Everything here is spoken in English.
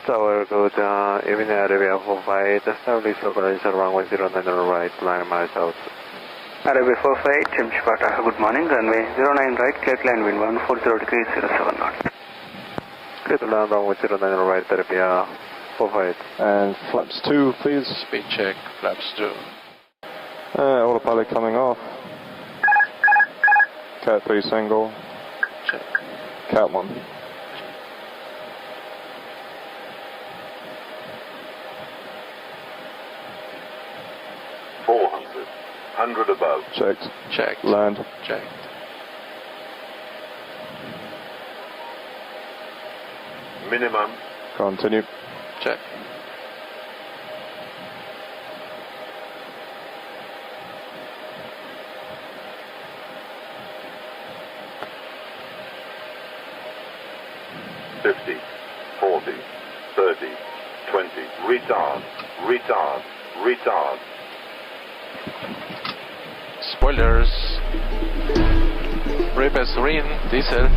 Tower, good evening, Arabia 45, establish operation runway 09 right, line miles out. Arabia 45, Shamshabad, good morning, runway 09 right, clear climb wind 140 degrees 07 knots. Clear to land runway 09 right, Arabia 45. And flaps 2, please. Speed check, flaps 2. Autopilot coming off. Cat 3 single. Check. Cat 1. Hundred above. Checked. Checked. Land. Checked. Minimum. Continue. Check. $50, $40, $30, $20. Retard. Retard. Retard. Spoilers. Repass green, diesel.